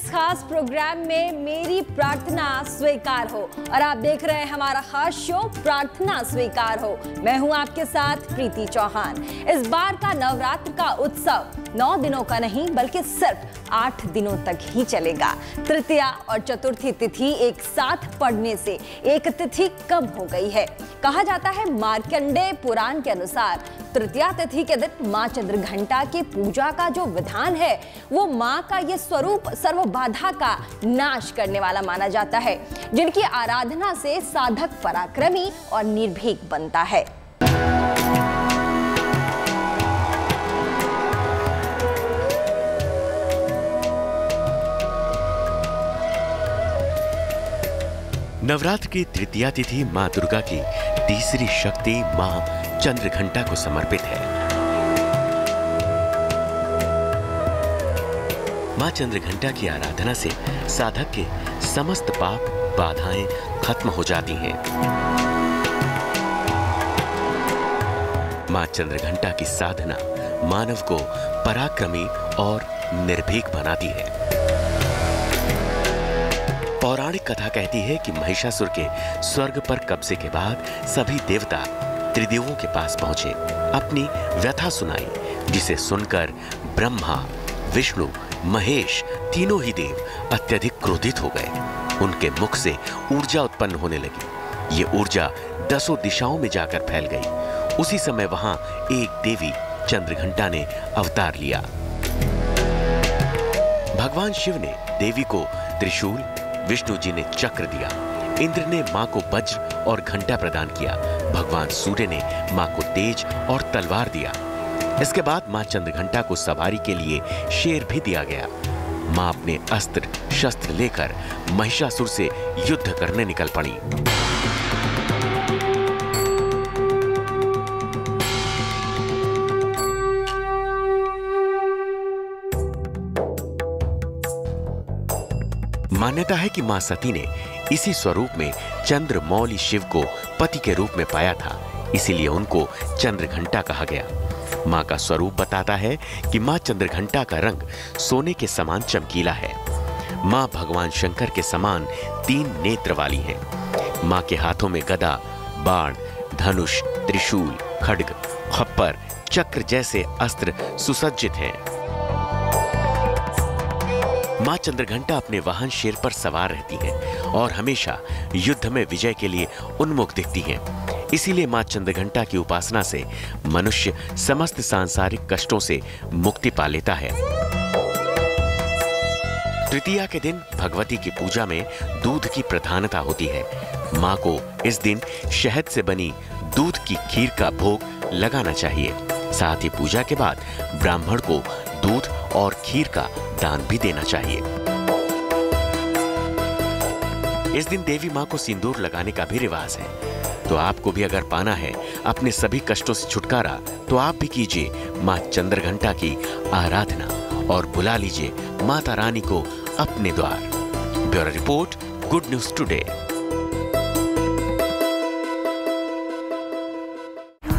इस खास प्रोग्राम में मेरी प्रार्थना स्वीकार हो और आप देख रहे हैं हमारा खास शो प्रार्थना स्वीकार हो। मैं हूं आपके साथ प्रीति चौहान। इस बार का नवरात्र का उत्सव 9 दिनों का नहीं बल्कि सिर्फ 8 दिनों तक ही चलेगा। तृतीया और चतुर्थी तिथि एक साथ पड़ने से एक तिथि कम हो गई है। कहा जाता है मार्कंडेय पुराण के अनुसार तृतीया तिथि के दिन मां चंद्रघंटा की पूजा का जो विधान है वो मां का ये स्वरूप सर्व बाधा का नाश करने वाला माना जाता है, जिनकी आराधना से साधक पराक्रमी और निर्भीक बनता है। नवरात्र की तृतीया तिथि मां दुर्गा की तीसरी शक्ति मां चंद्रघंटा को समर्पित है। मां चंद्रघंटा की आराधना से साधक के समस्त पाप बाधाएं खत्म हो जाती हैं। मां चंद्रघंटा की साधना मानव को पराक्रमी और निर्भीक बनाती है। पौराणिक कथा कहती है कि महिषासुर के स्वर्ग पर कब्जे के बाद सभी देवता त्रिदेवों के पास पहुंचे, अपनी व्यथा सुनाई, जिसे सुनकर ब्रह्मा, विष्णु, महेश तीनों ही देव अत्यधिक क्रोधित हो गए। उनके मुख से ऊर्जा उत्पन्न होने लगी। ये ऊर्जा 10 दिशाओं में जाकर फैल गई। उसी समय वहां एक देवी चंद्रघंटा ने अवतार लिया। भगवान शिव ने देवी को त्रिशूल, विष्णु जी ने चक्र दिया, इंद्र ने मां को वज्र और घंटा प्रदान किया, भगवान सूर्य ने मां को तेज और तलवार दिया। इसके बाद मां चंद्रघंटा को सवारी के लिए शेर भी दिया गया। मां अपने अस्त्र शस्त्र लेकर महिषासुर से युद्ध करने निकल पड़ी। मान्यता है कि मां सती ने इसी स्वरूप में चंद्रमौली शिव को पति के रूप में पाया था, इसीलिए उनको चंद्रघंटा कहा गया। मां का स्वरूप बताता है कि मां चंद्रघंटा का रंग सोने के समान चमकीला है। मां भगवान शंकर के समान 3 नेत्र वाली हैं। मां के हाथों में गदा, बाण, धनुष, त्रिशूल, खड्ग, खप्पर, चक्र जैसे अस्त्र सुसज्जित हैं। मां चंद्रघंटा अपने वाहन शेर पर सवार रहती हैं और हमेशा युद्ध में विजय के लिए उन्मुख दिखती हैं। इसीलिए मां चंद्रघंटा की उपासना से मनुष्य समस्त सांसारिक कष्टों से मुक्ति पा लेता है। तृतीया के दिन भगवती की पूजा में दूध की प्रधानता होती है। मां को इस दिन शहद से बनी दूध की खीर का भोग लगाना चाहिए। साथ ही पूजा के बाद ब्राह्मण को दूध और खीर का दान भी देना चाहिए। इस दिन देवी मां को सिंदूर लगाने का भी रिवाज है। तो आपको भी अगर पाना है अपने सभी कष्टों से छुटकारा, तो आप भी कीजिए मां चंद्रघंटा की आराधना और बुला लीजिए माता रानी को अपने द्वार। Bureau report, good news today.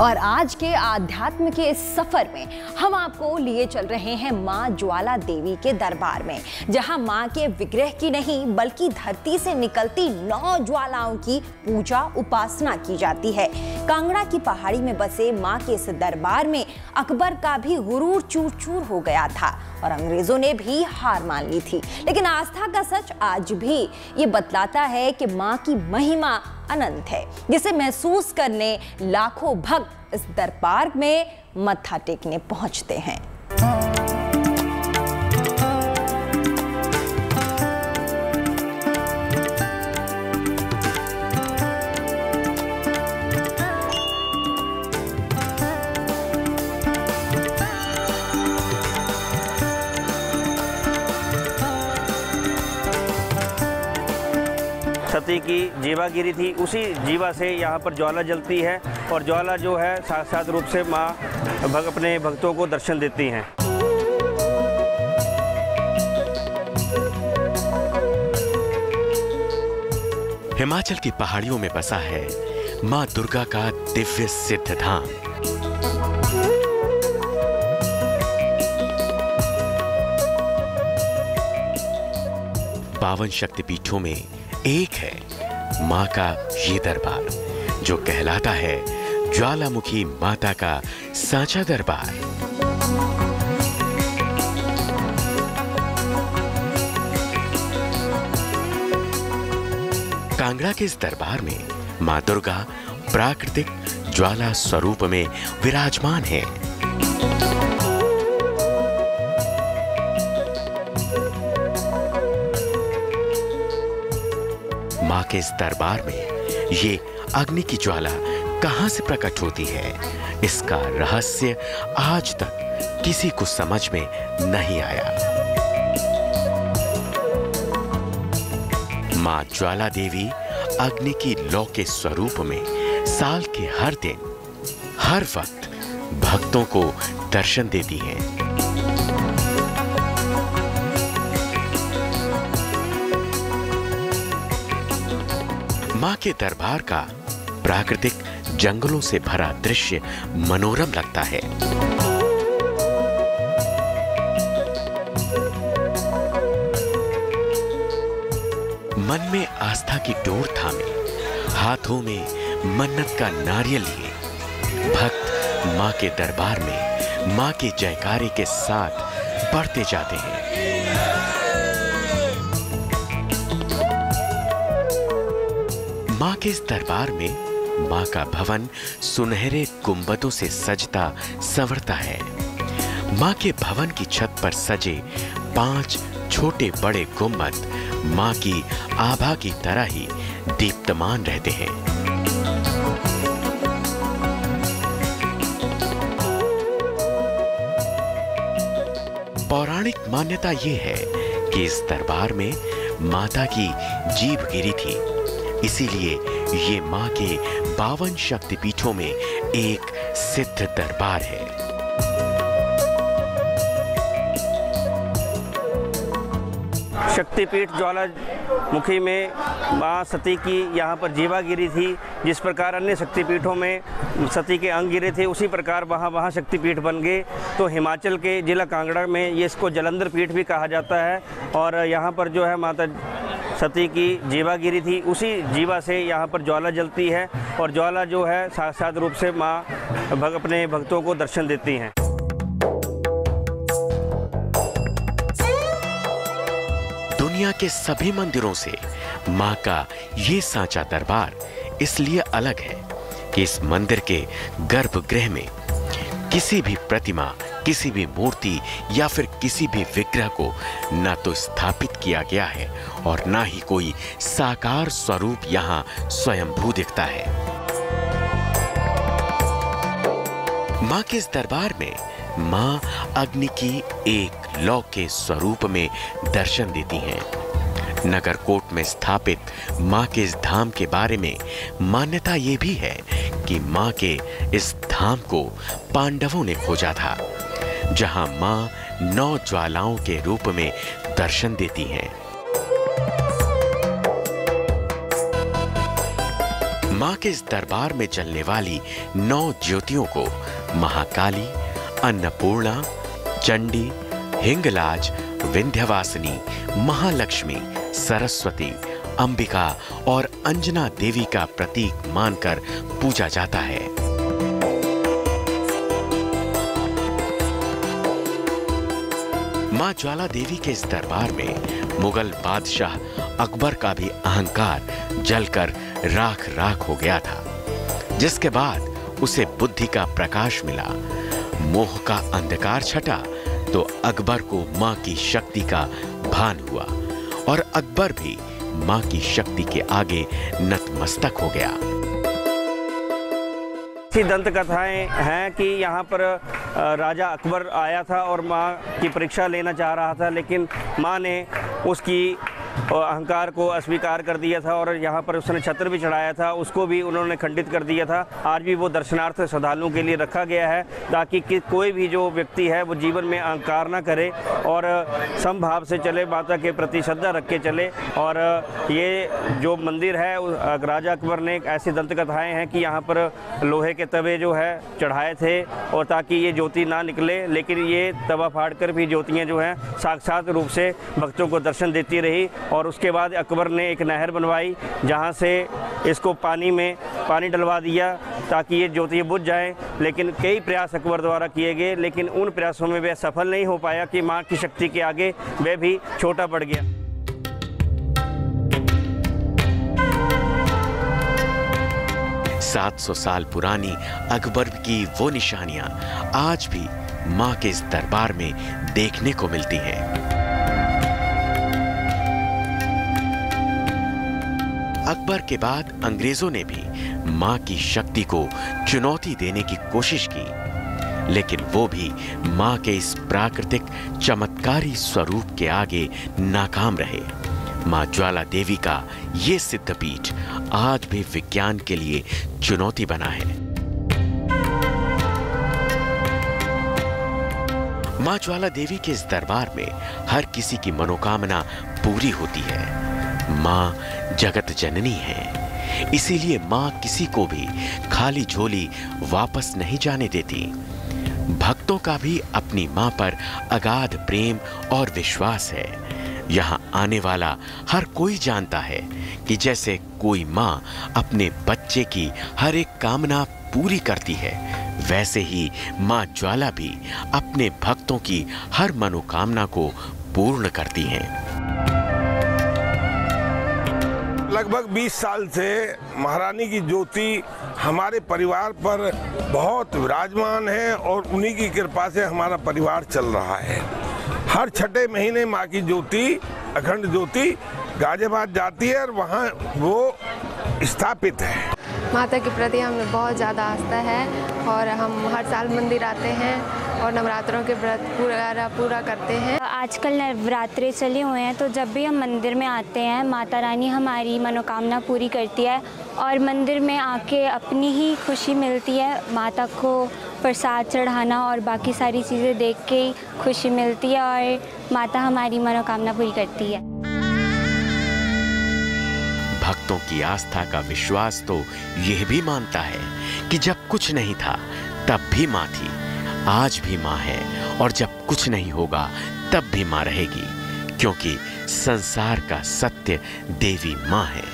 और आज के आध्यात्म के इस सफर में हम आपको लिए चल रहे हैं मां ज्वाला देवी के दरबार में, जहां मां के विग्रह की नहीं बल्कि धरती से निकलती 9 ज्वालाओं की पूजा उपासना की जाती है। कांगड़ा की पहाड़ी में बसे मां के इस दरबार में अकबर का भी गुरूर चूर चूर हो गया था और अंग्रेजों ने भी हार मान ली थी। लेकिन आस्था का सच आज भी ये बतलाता है कि मां की महिमा अनंत है, जिसे महसूस करने लाखों भक्त इस दरबार में मत्था टेकने पहुंचते हैं। सती की जीवा गिरी थी, उसी जीवा से यहाँ पर ज्वाला जलती है और ज्वाला जो है साक्षात रूप से माँ अपने भक्तों को दर्शन देती हैं। हिमाचल की पहाड़ियों में बसा है मां दुर्गा का दिव्य सिद्ध धाम। 52 शक्तिपीठों में एक है मां का ये दरबार, जो कहलाता है ज्वालामुखी माता का सांचा दरबार। कांगड़ा के इस दरबार में मां दुर्गा प्राकृतिक ज्वाला स्वरूप में विराजमान है। मां के इस दरबार में ये अग्नि की ज्वाला कहां से प्रकट होती है, इसका रहस्य आज तक किसी को समझ में नहीं आया। मां ज्वाला देवी अग्नि की लौ के स्वरूप में साल के हर दिन हर वक्त भक्तों को दर्शन देती हैं। मां के दरबार का प्राकृतिक जंगलों से भरा दृश्य मनोरम लगता है। मन में आस्था की डोर थामे, हाथों में मन्नत का नारियल लिए, भक्त मां के दरबार में मां के जयकारे के साथ बढ़ते जाते हैं। मां के इस दरबार में मां का भवन सुनहरे गुंबदों से सजता संवरता है। मां के भवन की छत पर सजे 5 छोटे बड़े गुंबद मां की आभा की तरह ही दीप्तमान रहते हैं। पौराणिक मान्यता ये है कि इस दरबार में माता की जीभ गिरी थी, इसीलिए ये मां के 52 शक्तिपीठों में एक सिद्ध दरबार है। शक्तिपीठ ज्वालामुखी में मां सती की यहाँ पर जीवा गिरी थी। जिस प्रकार अन्य शक्तिपीठों में सती के अंग गिरे थे, उसी प्रकार वहाँ शक्तिपीठ बन गए। तो हिमाचल के जिला कांगड़ा में ये इसको जलंधर पीठ भी कहा जाता है। और यहाँ पर जो है माता सती की जीवा गिरी थी, उसी जीवा से यहाँ पर ज्वाला जलती है और ज्वाला जो है साक्षात रूप से माँ अपने भक्तों को दर्शन देती हैं। दुनिया के सभी मंदिरों से मां का ये सांचा दरबार इसलिए अलग है कि इस मंदिर के गर्भगृह में किसी भी प्रतिमा, किसी भी मूर्ति या फिर किसी भी विग्रह को न तो स्थापित किया गया है और न ही कोई साकार स्वरूप यहाँ स्वयंभू दिखता है। मां के इस दरबार में मां अग्नि की एक लौ के स्वरूप में दर्शन देती हैं। नगरकोट में स्थापित मां के इस धाम के बारे में मान्यता ये भी है कि मां के इस धाम को पांडवों ने खोजा था, जहां मां 9 ज्वालाओं के रूप में दर्शन देती हैं। मां के इस दरबार में जलने वाली 9 ज्योतियों को महाकाली, अन्नपूर्णा, चंडी, हिंगलाज, विंध्यवासिनी, महालक्ष्मी, सरस्वती, अंबिका और अंजना देवी का प्रतीक मानकर पूजा जाता है। मां ज्वाला देवी के इस दरबार में मुगल बादशाह अकबर का भी अहंकार जलकर राख राख हो गया था, जिसके बाद उसे बुद्धि का प्रकाश मिला, मोह का अंधकार छटा तो अकबर को मां की शक्ति का भान हुआ और अकबर भी मां की शक्ति के आगे नतमस्तक हो गया। ऐसी दंत कथाएं हैं कि यहाँ पर राजा अकबर आया था और मां की परीक्षा लेना चाह रहा था, लेकिन मां ने उसकी अहंकार को अस्वीकार कर दिया था और यहाँ पर उसने छत्र भी चढ़ाया था, उसको भी उन्होंने खंडित कर दिया था। आज भी वो दर्शनार्थ श्रद्धालुओं के लिए रखा गया है ताकि कोई भी जो व्यक्ति है वो जीवन में अहंकार ना करे और समभाव से चले, माता के प्रति श्रद्धा रख के चले। और ये जो मंदिर है राजा अकबर ने ऐसी दंत कथाएँ हैं कि यहाँ पर लोहे के तवे जो है चढ़ाए थे और ताकि ये ज्योति ना निकले, लेकिन ये तवा फाड़ कर भी ज्योतियाँ जो हैं साक्षात रूप से भक्तों को दर्शन देती रही। और उसके बाद अकबर ने एक नहर बनवाई जहाँ से इसको पानी डलवा दिया ताकि ये ज्योति बुझ जाए। लेकिन कई प्रयास अकबर द्वारा किए गए, लेकिन उन प्रयासों में वह सफल नहीं हो पाया कि माँ की शक्ति के आगे वह भी छोटा पड़ गया। सात 700 साल पुरानी अकबर की वो निशानियां आज भी मां के इस दरबार में देखने को मिलती हैं। अकबर के बाद अंग्रेजों ने भी मां की शक्ति को चुनौती देने की कोशिश की, लेकिन वो भी मां के इस प्राकृतिक चमत्कारी स्वरूप के आगे नाकाम रहे। मां ज्वाला देवी का ये सिद्धपीठ आज भी विज्ञान के लिए चुनौती बना है। मां ज्वाला देवी के इस दरबार में हर किसी की मनोकामना पूरी होती है। मां जगत जननी है, इसीलिए मां किसी को भी खाली झोली वापस नहीं जाने देती। भक्तों का भी अपनी मां पर अगाध प्रेम और विश्वास है। यहाँ आने वाला हर कोई जानता है कि जैसे कोई मां अपने बच्चे की हर एक कामना पूरी करती है, वैसे ही मां ज्वाला भी अपने भक्तों की हर मनोकामना को पूर्ण करती हैं। लगभग 20 साल से महारानी की ज्योति हमारे परिवार पर बहुत विराजमान है और उन्हीं की कृपा से हमारा परिवार चल रहा है। हर छठे महीने माँ की ज्योति, अखंड ज्योति गाजियाबाद जाती है और वहाँ वो स्थापित है। माता के प्रति हमें बहुत ज़्यादा आस्था है और हम हर साल मंदिर आते हैं और नवरात्रों के व्रत पूरा करते हैं। आजकल नवरात्रे चले हुए हैं, तो जब भी हम मंदिर में आते हैं माता रानी हमारी मनोकामना पूरी करती है और मंदिर में आके अपनी ही खुशी मिलती है। माता को प्रसाद चढ़ाना और बाकी सारी चीज़ें देख के ही खुशी मिलती है और माता हमारी मनोकामना पूरी करती है। भक्तों की आस्था का विश्वास तो यह भी मानता है कि जब कुछ नहीं था तब भी मां थी, आज भी मां है और जब कुछ नहीं होगा तब भी मां रहेगी, क्योंकि संसार का सत्य देवी मां है।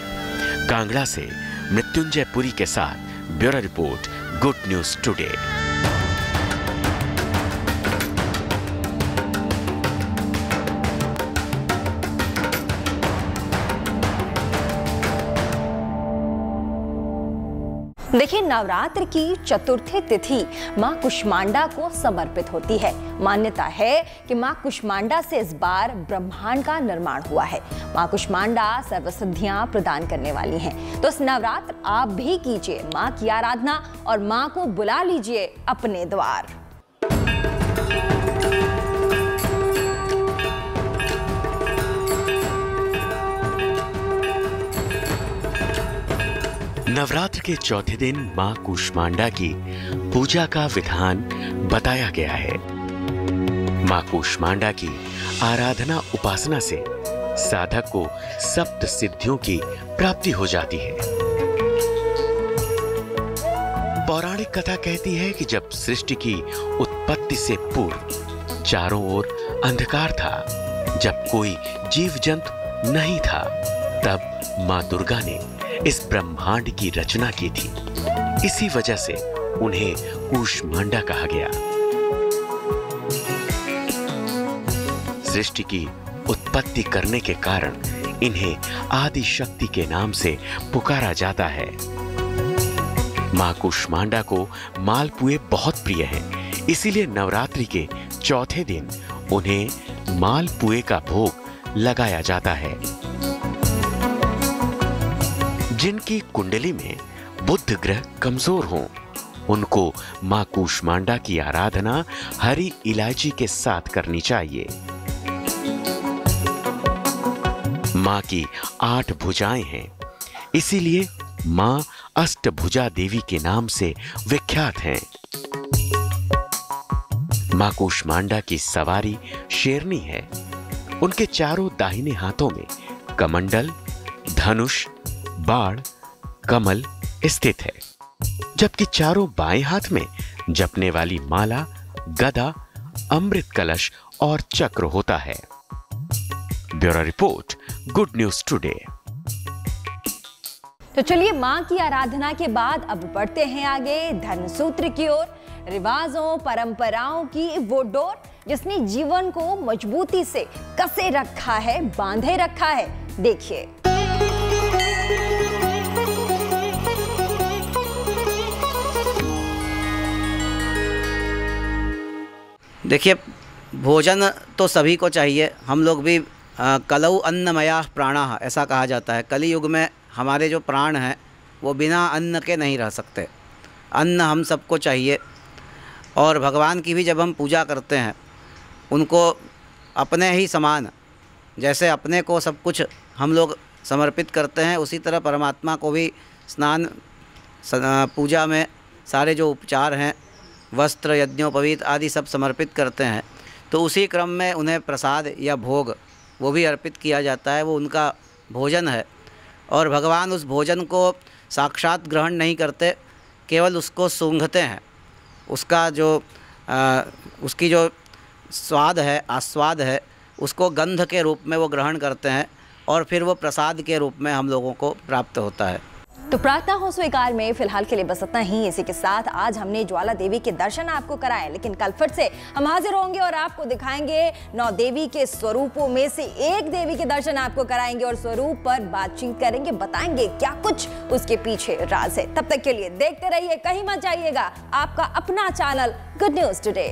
कांगड़ा से मृत्युंजय पुरी के साथ bureau report, good news today. देखिए, नवरात्र की चतुर्थी तिथि मां कुष्मांडा को समर्पित होती है। मान्यता है कि मां कुष्मांडा से इस बार ब्रह्मांड का निर्माण हुआ है। मां कुष्मांडा सर्वसिद्धियां प्रदान करने वाली हैं, तो इस नवरात्र आप भी कीजिए मां की आराधना और मां को बुला लीजिए अपने द्वार। नवरात्र के चौथे दिन मां कुष्मांडा की पूजा का विधान बताया गया है। मां कुष्मांडा की आराधना उपासना से साधक को सप्त सिद्धियों की प्राप्ति हो जाती है। पौराणिक कथा कहती है कि जब सृष्टि की उत्पत्ति से पूर्व चारों ओर अंधकार था, जब कोई जीव जंतु नहीं था, तब मां दुर्गा ने इस ब्रह्मांड की रचना की थी। इसी वजह से उन्हें कुष्मांडा कहा गया। सृष्टि की उत्पत्ति करने के कारण इन्हें आदि शक्ति के नाम से पुकारा जाता है। मां कुष्मांडा को मालपुए बहुत प्रिय हैं, इसीलिए नवरात्रि के चौथे दिन उन्हें मालपुए का भोग लगाया जाता है। जिनकी कुंडली में बुध ग्रह कमजोर हो, उनको मां कुष्मांडा की आराधना हरी इलायची के साथ करनी चाहिए। मां की 8 भुजाएं हैं, इसीलिए मां अष्टभुजा देवी के नाम से विख्यात हैं। मां कुष्मांडा की सवारी शेरनी है। उनके चारों दाहिने हाथों में कमंडल, धनुष, बाण, कमल स्थित है, जबकि चारों बाएं हाथ में जपने वाली माला, गदा, अमृत कलश और चक्र होता है। Bureau report, good news today. तो चलिए मां की आराधना के बाद अब बढ़ते हैं आगे धर्म सूत्र की ओर। रिवाजों परंपराओं की वो डोर जिसने जीवन को मजबूती से कसे रखा है, बांधे रखा है। देखिए देखिए, भोजन तो सभी को चाहिए। हम लोग भी कलौ अन्नमया प्राणः ऐसा कहा जाता है। कली युग में हमारे जो प्राण हैं वो बिना अन्न के नहीं रह सकते। अन्न हम सबको चाहिए। और भगवान की भी जब हम पूजा करते हैं, उनको अपने ही समान, जैसे अपने को सब कुछ हम लोग समर्पित करते हैं, उसी तरह परमात्मा को भी स्नान पूजा में सारे जो उपचार हैं, वस्त्र यज्ञोपवीत आदि सब समर्पित करते हैं। तो उसी क्रम में उन्हें प्रसाद या भोग वो भी अर्पित किया जाता है। वो उनका भोजन है। और भगवान उस भोजन को साक्षात ग्रहण नहीं करते, केवल उसको सूंघते हैं। उसका जो उसकी जो स्वाद है, आस्वाद है, उसको गंध के रूप में वो ग्रहण करते हैं और फिर वो प्रसाद के रूप में हम लोगों को प्राप्त होता है। तो प्रार्थना हो स्वीकार में फिलहाल के लिए बस इतना ही। इसी के साथ आज हमने ज्वाला देवी के दर्शन आपको कराए, लेकिन कल फिर से हम हाजिर होंगे और आपको दिखाएंगे 9 देवी के स्वरूपों में से एक देवी के दर्शन आपको कराएंगे और स्वरूप पर बातचीत करेंगे, बताएंगे क्या कुछ उसके पीछे राज है। तब तक के लिए देखते रहिए, कहीं मत जाइएगा। आपका अपना चैनल गुड न्यूज टुडे।